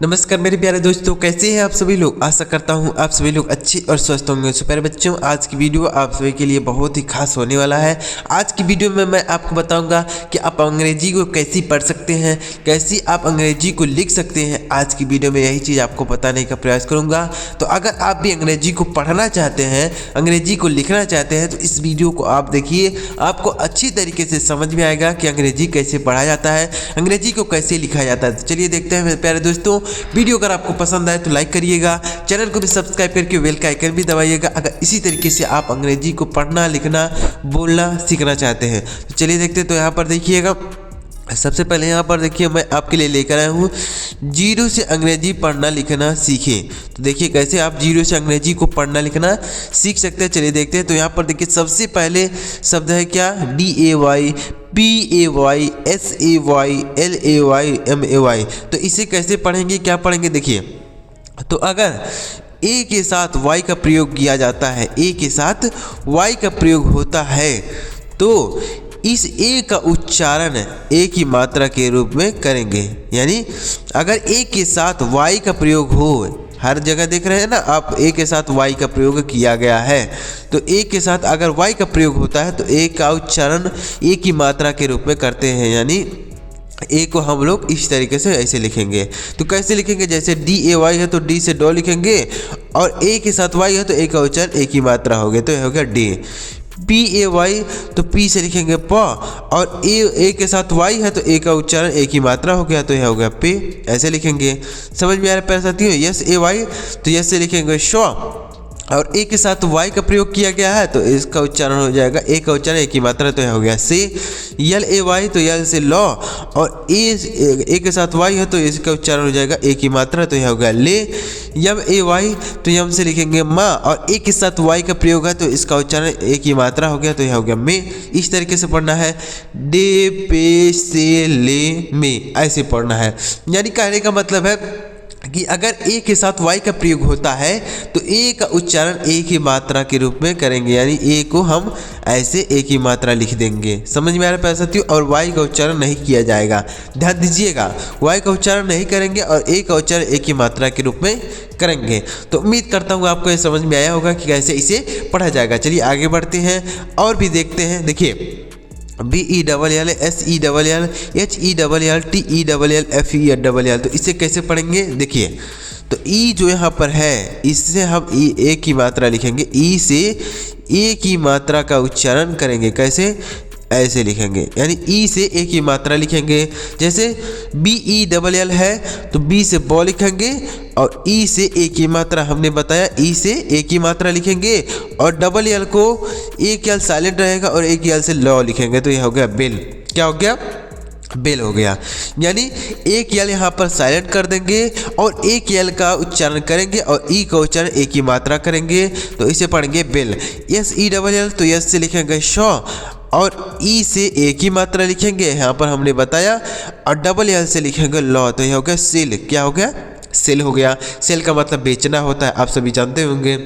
नमस्कार मेरे प्यारे दोस्तों, कैसे हैं आप सभी लोग। आशा करता हूं आप सभी लोग अच्छे और स्वस्थ होंगे। तो प्यारे बच्चों, आज की वीडियो आप सभी के लिए बहुत ही खास होने वाला है। आज की वीडियो में मैं आपको बताऊंगा कि आप अंग्रेजी को कैसे पढ़ सकते हैं, कैसे आप अंग्रेजी को लिख सकते हैं। आज की वीडियो में यही चीज़ आपको बताने का प्रयास करूँगा। तो अगर आप भी अंग्रेजी को पढ़ना चाहते हैं, अंग्रेजी को लिखना चाहते हैं, तो इस वीडियो को आप देखिए। आपको अच्छी तरीके से समझ में आएगा कि अंग्रेजी कैसे पढ़ा जाता है, अंग्रेजी को कैसे लिखा जाता है। तो चलिए देखते हैं मेरे प्यारे दोस्तों। वीडियो अगर आपको पसंद आए तो लाइक करिएगा, चैनल को भी सब्सक्राइब करके बेल का आइकन भी दबाइएगा अगर इसी तरीके से आप अंग्रेजी को पढ़ना, लिखना, बोलना सीखना चाहते हैं। तो चलिए देखते हैं। तो यहाँ पर देखिएगा, सबसे पहले यहाँ पर देखिए मैं आपके लिए लेकर आया हूँ जीरो से अंग्रेजी पढ़ना लिखना सीखें। तो देखिए कैसे आप जीरो से अंग्रेजी को पढ़ना लिखना सीख सकते हैं। चलिए देखते हैं। तो यहाँ पर देखिए सबसे पहले शब्द है क्या, DAY PAY SAY LAY MAY। तो इसे कैसे पढ़ेंगे, क्या पढ़ेंगे देखिए। तो अगर ए के साथ वाई का प्रयोग किया जाता है, ए के साथ वाई का प्रयोग होता है, तो इस ए का उच्चारण ए की मात्रा के रूप में करेंगे। यानी अगर ए के साथ वाई का प्रयोग हो, हर जगह देख रहे हैं ना आप, ए के साथ वाई का प्रयोग किया गया है, तो ए के साथ अगर वाई का प्रयोग होता है तो ए का उच्चारण ए की मात्रा के रूप में करते हैं। यानी ए को हम लोग इस तरीके से ऐसे लिखेंगे। तो कैसे लिखेंगे, जैसे DAY है तो डी से डॉ लिखेंगे, और ए के साथ वाई है तो ए का उच्चारण ए की मात्रा हो गया, तो ये हो गया डी। PAY तो पी से लिखेंगे प, और ए के साथ वाई है तो ए का उच्चारण ए की मात्रा हो गया, तो यह हो गया पे। ऐसे लिखेंगे। समझ में आ रहा है प्यारे साथियों। SAY तो यस से लिखेंगे शो, और ए के साथ वाई का प्रयोग किया गया है तो इसका उच्चारण हो जाएगा ए का उच्चारण ए की मात्रा, तो यह हो गया से। LAY तो यल से लॉ, और ए के साथ वाई है तो इसका उच्चारण हो जाएगा ए की मात्रा, तो यह हो गया ले। MAY तो यम से लिखेंगे माँ, और ए के साथ वाई का प्रयोग है तो इसका उच्चारण ए की मात्रा हो गया, तो यह हो गया में। इस तरीके से पढ़ना है, डे पे से ले में, ऐसे पढ़ना है। यानी कहने का मतलब है कि अगर ए के साथ वाई का प्रयोग होता है तो ए का उच्चारण ए की मात्रा के रूप में करेंगे। यानी ए को हम ऐसे ए की मात्रा लिख देंगे। समझ में आ रहा है प्यारे साथियों। और वाई का उच्चारण नहीं किया जाएगा, ध्यान दीजिएगा। वाई का उच्चारण नहीं करेंगे और ए का उच्चारण ए की मात्रा के रूप में करेंगे। तो उम्मीद करता हूँ आपको ये समझ में आया होगा कि कैसे इसे पढ़ा जाएगा। चलिए आगे बढ़ते हैं और भी देखते हैं। देखिए BELL SELL HELL TELL FELL, तो इसे कैसे पढ़ेंगे देखिए। तो ई जो यहाँ पर है, इससे हम ए की मात्रा लिखेंगे, ई से ए की मात्रा का उच्चारण करेंगे। कैसे, ऐसे लिखेंगे। यानी ई से ए की मात्रा लिखेंगे। जैसे BELL है तो बी से बॉ लिखेंगे, और ई से ए की मात्रा हमने बताया, ई से ए की मात्रा लिखेंगे, और डबल एल को एक एल साइलेंट रहेगा और एक एल से लॉ लिखेंगे, तो यह हो गया बेल। क्या हो गया, बेल हो गया। यानी एक यल यहाँ पर साइलेंट कर देंगे और एक यल का उच्चारण करेंगे और ई का उच्चारण ए की मात्रा करेंगे, तो इसे पढ़ेंगे बेल। SELL तो यस से लिखेंगे शॉ, और ई से ए की मात्रा लिखेंगे, यहाँ पर हमने बताया, और डबल एल से लिखेंगे लॉ, तो यह हो गया सेल। क्या हो गया, सेल हो गया। सेल का मतलब बेचना होता है, आप सभी जानते होंगे।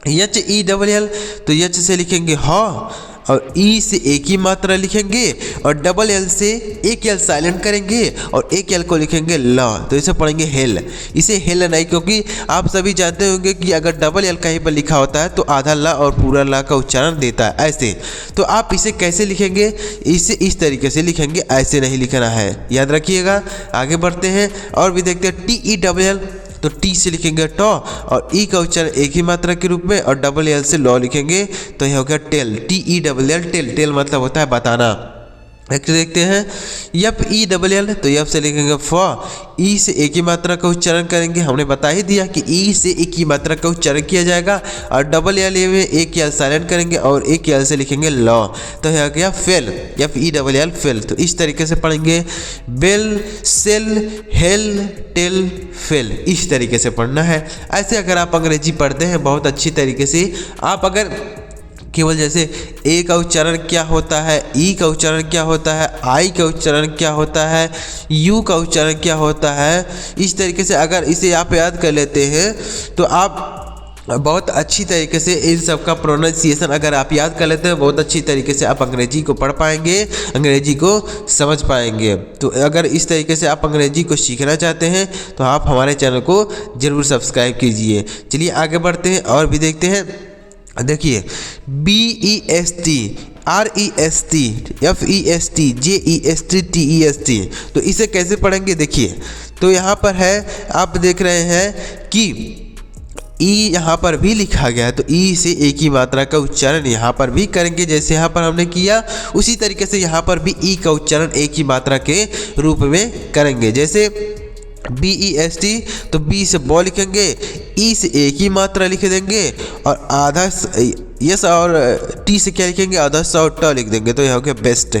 HELL तो यच से लिखेंगे ह, और ई से ए की मात्रा लिखेंगे, और डबल एल से एक एल साइलेंट करेंगे और एक एल को लिखेंगे ल, तो इसे पढ़ेंगे हेल। इसे हेल नहीं, क्योंकि आप सभी जानते होंगे कि अगर डबल एल कहीं पर लिखा होता है तो आधा ला और पूरा ला का उच्चारण देता है, ऐसे। तो आप इसे कैसे लिखेंगे, इसे इस तरीके से लिखेंगे, ऐसे नहीं लिखना है, याद रखिएगा। आगे बढ़ते हैं और भी देखते हैं। TELL तो टी से लिखेंगे टॉ, और ई का उच्चारण एक ही मात्रा के रूप में, और डबल एल से लॉ लिखेंगे, तो यह हो गया टेल। TELL टेल, टेल मतलब होता है बताना। देखते हैं FELL तो यफ से लिखेंगे फ, ई से एक ही मात्रा का उच्चारण करेंगे। हमने बता ही दिया कि ई से एक ही मात्रा का उच्चारण किया जाएगा, और डबल एल में एक एल साइलेंट करेंगे और एक एल से लिखेंगे लॉ, तो यह गया फेल। FELL fail. तो इस तरीके से पढ़ेंगे, bell, sell, hell, tell, fell, इस तरीके से पढ़ना है। ऐसे अगर आप अंग्रेजी पढ़ते हैं बहुत अच्छी तरीके से, आप अगर केवल जैसे ए का उच्चारण क्या होता है, ई का उच्चारण क्या होता है, आई का उच्चारण क्या होता है, यू का उच्चारण क्या होता है, इस तरीके से अगर इसे आप याद कर लेते हैं तो आप बहुत अच्छी तरीके से इन सब का प्रोनाउंसिएशन अगर आप याद कर लेते हैं, बहुत अच्छी तरीके से आप अंग्रेजी को पढ़ पाएंगे, अंग्रेजी को समझ पाएंगे। तो अगर इस तरीके से आप अंग्रेजी को सीखना चाहते हैं तो आप हमारे चैनल को ज़रूर सब्सक्राइब कीजिए। चलिए आगे बढ़ते हैं और भी देखते हैं। देखिए BEST REST FEST JEST TEST, तो इसे कैसे पढ़ेंगे देखिए। तो यहाँ पर है, आप देख रहे हैं कि ई यहाँ पर भी लिखा गया है, तो ई से एक ही मात्रा का उच्चारण यहाँ पर भी करेंगे। जैसे यहाँ पर हमने किया उसी तरीके से यहाँ पर भी ई का उच्चारण एक ही मात्रा के रूप में करेंगे। जैसे BEST, तो बी से बॉ लिखेंगे, ई से एक ही मात्रा लिख देंगे और आधा यस और टी से क्या लिखेंगे, आधा सा और ट लिख देंगे, तो यह हो गया बेस्ट,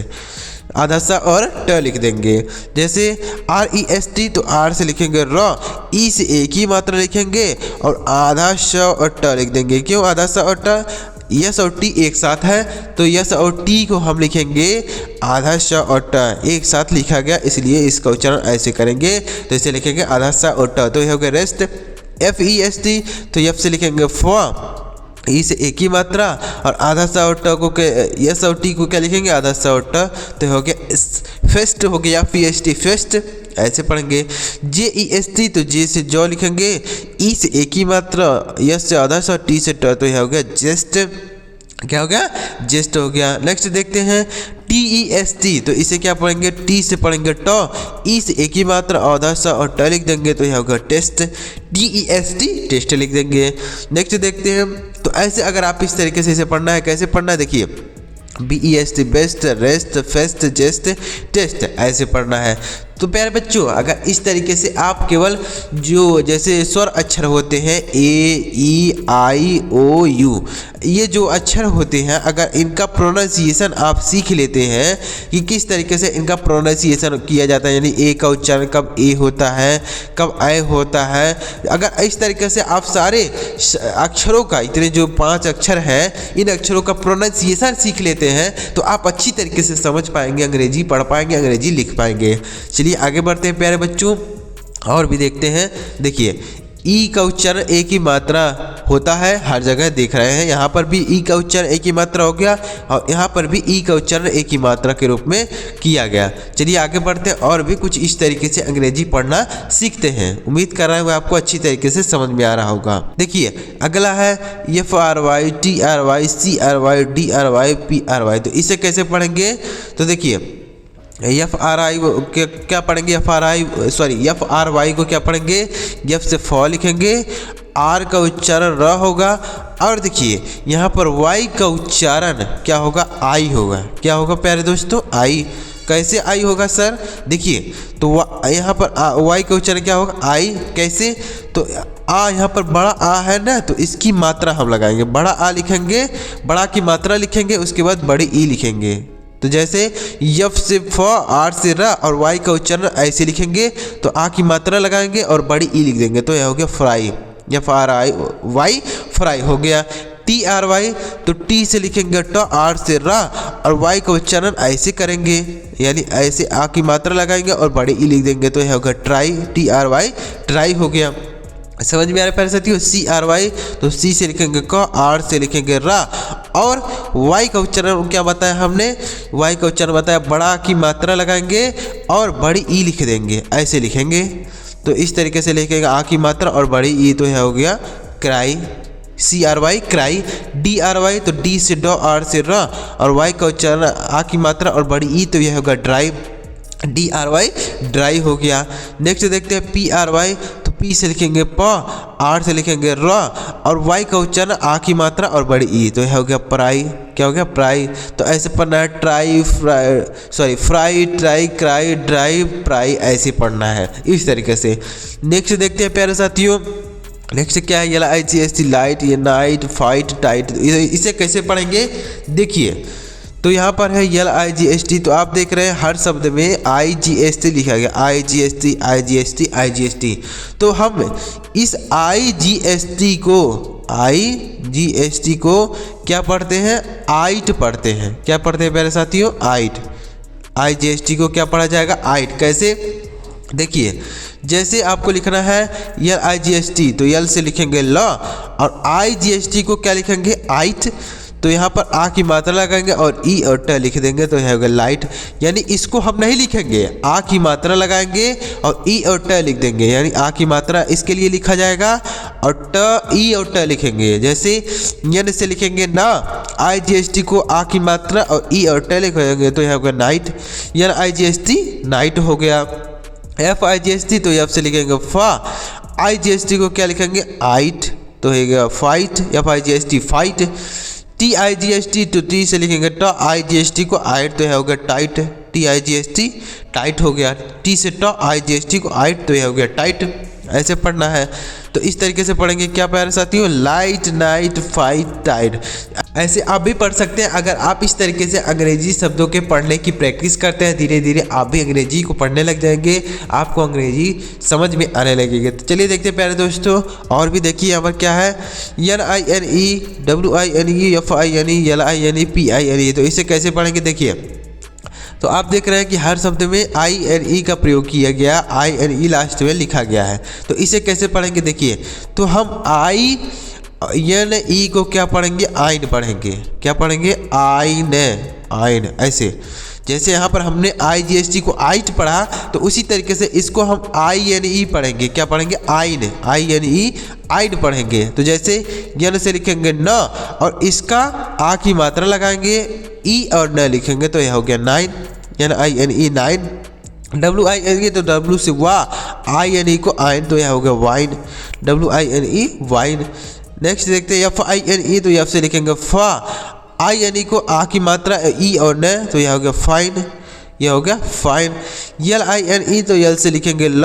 आधा सा और ट लिख देंगे। जैसे REST, तो आर से लिखेंगे र, ई से एक ही मात्रा लिखेंगे और आधा श और ट लिख देंगे। क्यों आधा सा और ट, यस और टी एक साथ है, तो यस और टी को हम लिखेंगे आधा श और ट एक साथ लिखा गया, इसलिए इसका उच्चारण ऐसे करेंगे। तो इसे लिखेंगे आधा सा और ट, तो यह हो गया रेस्ट। FEST, तो एफ से लिखेंगे फ, ई से एक ही मात्रा और आधा सा और ट को यस और टी को क्या लिखेंगे, आधा सा और ट, तो हो गया फेस्ट, हो गया FEST फेस्ट, ऐसे पढ़ेंगे। JEST, तो जे से जॉ लिखेंगे, ई से एक ही मात्रा, यस से आधा सा, टी से ट, तो यह हो गया जेस्ट, क्या हो गया, जेस्ट हो गया। नेक्स्ट देखते हैं TEST, तो इसे क्या पढ़ेंगे, टी से पढ़ेंगे ट, ई से एक ही मात्रा आधा सा और ट लिख देंगे, तो यह होगा टेस्ट, TEST टेस्ट लिख देंगे। नेक्स्ट देखते हैं। तो ऐसे अगर आप इस तरीके से इसे पढ़ना है, कैसे पढ़ना है देखिए, BEST best, rest, fest, jest, test, ऐसे पढ़ना है। तो प्यारे बच्चों, अगर इस तरीके से आप केवल जो जैसे स्वर अक्षर होते हैं AEIOU, ये जो अक्षर होते हैं, अगर इनका प्रोनाउंसिएशन आप सीख लेते हैं कि किस तरीके से इनका प्रोनाउंसिएशन किया जाता है, यानी ए का उच्चारण कब ए होता है, कब ऐ होता है, अगर इस तरीके से आप सारे अक्षरों का, इतने जो 5 अक्षर हैं, इन अक्षरों का प्रोनाउंसिएशन सीख लेते हैं तो आप अच्छी तरीके से समझ पाएंगे, अंग्रेजी पढ़ पाएंगे, अंग्रेजी लिख पाएंगे। चलिए आगे बढ़ते हैं प्यारे बच्चों और भी देखते हैं। देखिए ई का उच्चारण एक ही मात्रा होता है, हर जगह देख रहे हैं, यहाँ पर भी ई का उच्चारण एक ही मात्रा हो गया और यहाँ पर भी ई का उच्चारण एक ही मात्रा के रूप में किया गया। चलिए आगे बढ़ते हैं और भी कुछ इस तरीके से अंग्रेजी पढ़ना सीखते हैं। उम्मीद कर रहा हूँ आपको अच्छी तरीके से समझ में आ रहा होगा। देखिए अगला है FRY TRY CRY DRY PRY, तो इसे कैसे पढ़ेंगे, तो देखिए FRY क्या पढ़ेंगे, FRY को क्या पढ़ेंगे, एफ से फ लिखेंगे, आर का उच्चारण र होगा और देखिए यहाँ पर वाई का उच्चारण क्या होगा, आई होगा। क्या होगा प्यारे दोस्तों, आई। कैसे आई होगा सर, देखिए तो यहाँ पर वाई का उच्चारण क्या होगा, आई। कैसे, तो आ यहाँ पर बड़ा आ है ना, तो इसकी मात्रा हम लगाएंगे, बड़ा आ लिखेंगे, बड़ा की मात्रा लिखेंगे, उसके बाद बड़ी ई लिखेंगे। तो जैसे यफ से फ, आर से र और वाई का उच्चारण ऐसे लिखेंगे, तो आ की मात्रा लगाएंगे और बड़ी ई लिख देंगे, तो यह हो गया फ्राई, FRY फ्राई हो गया। TRY, तो टी से लिखेंगे ट, आर से र और वाई का उच्चारण ऐसे करेंगे, यानी ऐसे आ की मात्रा लगाएंगे और बड़ी ई लिख देंगे, तो यह होगा ट्राई, TRY ट्राई हो गया। समझ में आ रहा है प्यारे साथियों। CRY, तो सी से लिखेंगे क, आर से लिखेंगे रा और वाई का उच्चारण क्या बताया हमने, वाई का उच्चारण बताया बड़ा की मात्रा लगाएंगे और बड़ी ई लिख देंगे, ऐसे लिखेंगे। तो इस तरीके से लिखेंगे आ की मात्रा और बड़ी ई, तो यह हो गया क्राई, CRY क्राई। DRY, तो डी से डॉ, आर से र और वाई का उच्चारण आ की मात्रा और बड़ी ई, तो यह होगा ड्राई, DRY ड्राई हो गया। नेक्स्ट देखते हैं PRY, तो पी से लिखेंगे प, आर से लिखेंगे र और वाई का उच्चारण आ की मात्रा और बड़ी ई, तो यह हो गया पराई। क्या हो गया, प्राई। तो ऐसे पढ़ना है, try fry try cry dry pry, ऐसे पढ़ना है इस तरीके से। नेक्स्ट देखते हैं प्यारे साथियों, नेक्स्ट क्या है, LIGHT लाइट, ये नाइट, फाइट, टाइट, इसे कैसे पढ़ेंगे देखिए। तो यहाँ पर है LIGHT, तो आप देख रहे हैं हर शब्द में IGST लिखा गया, IGST। तो हम इस IGST को क्या पढ़ते हैं, आइट पढ़ते हैं। क्या पढ़ते हैं प्यारे साथियों, आइट। IGST को क्या पढ़ा जाएगा, आइट। कैसे, देखिए जैसे आपको लिखना है LIGHT, तो यल से लिखेंगे ल, और IGHT को क्या लिखेंगे आइट, तो यहाँ पर आ की मात्रा लगाएंगे और ई और ट लिख देंगे तो यह होगा लाइट। यानी इसको हम नहीं लिखेंगे, आ की मात्रा लगाएंगे और ई और ट लिख देंगे, यानी आ की मात्रा इसके लिए लिखा जाएगा और ट ई और ट लिखेंगे। जैसे यन से लिखेंगे ना, IGHT को आ की मात्रा और ई और ट लिखेंगे तो यह होगा नाइट, यानी IGHT नाइट हो गया। FIGHT तो एफ से लिखेंगे फा, IGHT को क्या लिखेंगे आइट, तो हो गया फाइट, FIGHT फाइट। TIGHT तो टी से लिखेंगे ट, IGHT को आइट तो यह हो गया टाइट, TIGHT टाइट हो गया, टी से ट, IGHT को आइट तो यह हो गया टाइट। ऐसे पढ़ना है, तो इस तरीके से पढ़ेंगे क्या प्यारे साथियों, लाइट नाइट फाइट टाइट। ऐसे आप भी पढ़ सकते हैं। अगर आप इस तरीके से अंग्रेजी शब्दों के पढ़ने की प्रैक्टिस करते हैं, धीरे धीरे आप भी अंग्रेजी को पढ़ने लग जाएंगे, आपको अंग्रेजी समझ में आने लगेगी। तो चलिए देखते हैं प्यारे दोस्तों, और भी देखिए यहाँ पर क्या है, NINE WINE FINE LINE PINE, तो इसे कैसे पढ़ेंगे देखिए। तो आप देख रहे हैं कि हर शब्द में INE का प्रयोग किया गया, INE लास्ट में लिखा गया है, तो इसे कैसे पढ़ेंगे देखिए। तो हम INE को क्या पढ़ेंगे, आइन पढ़ेंगे, क्या पढ़ेंगे आइन, आइन। ऐसे जैसे यहाँ पर हमने IGHT को आइट पढ़ा, तो उसी तरीके से इसको हम INE पढ़ेंगे, क्या पढ़ेंगे आइन, INE आइन पढ़ेंगे। तो जैसे यन से लिखेंगे न और इसका आ की मात्रा लगाएंगे, ई और न लिखेंगे तो यह हो गया नाइन, यानी INE नाइन। WINE तो W से वाह, INE को आइन तो यह हो गया वाइन, WINE वाइन। नेक्स्ट देखते हैं FINE, तो एफ से लिखेंगे फा, INE को आ की मात्रा ई और न तो यह हो गया फाइन, यह हो गया फाइन। LINE तो यल से लिखेंगे ल,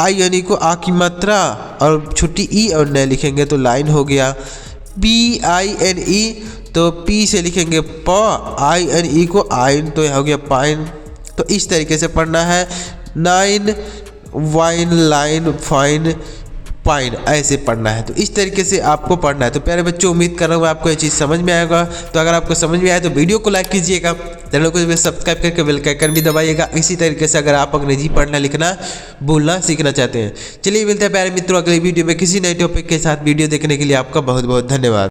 INE को आ की मात्रा और छोटी ई और न लिखेंगे तो लाइन हो गया। PINE तो पी से लिखेंगे प, INE को आइन तो यह हो गया पाइन। तो इस तरीके से पढ़ना है, nine wine line fine pine, ऐसे पढ़ना है। तो इस तरीके से आपको पढ़ना है। तो प्यारे बच्चों, उम्मीद कर रहा हूँ आपको ये चीज़ समझ में आएगा। तो अगर आपको समझ में आए तो वीडियो को लाइक कीजिएगा, चैनल को सब्सक्राइब करके बेल का आइकन भी दबाइएगा। इसी तरीके से अगर आप अंग्रेजी पढ़ना लिखना बोलना सीखना चाहते हैं। चलिए मिलते हैं प्यारे मित्रों अगली वीडियो में किसी नए टॉपिक के साथ। वीडियो देखने के लिए आपका बहुत बहुत धन्यवाद।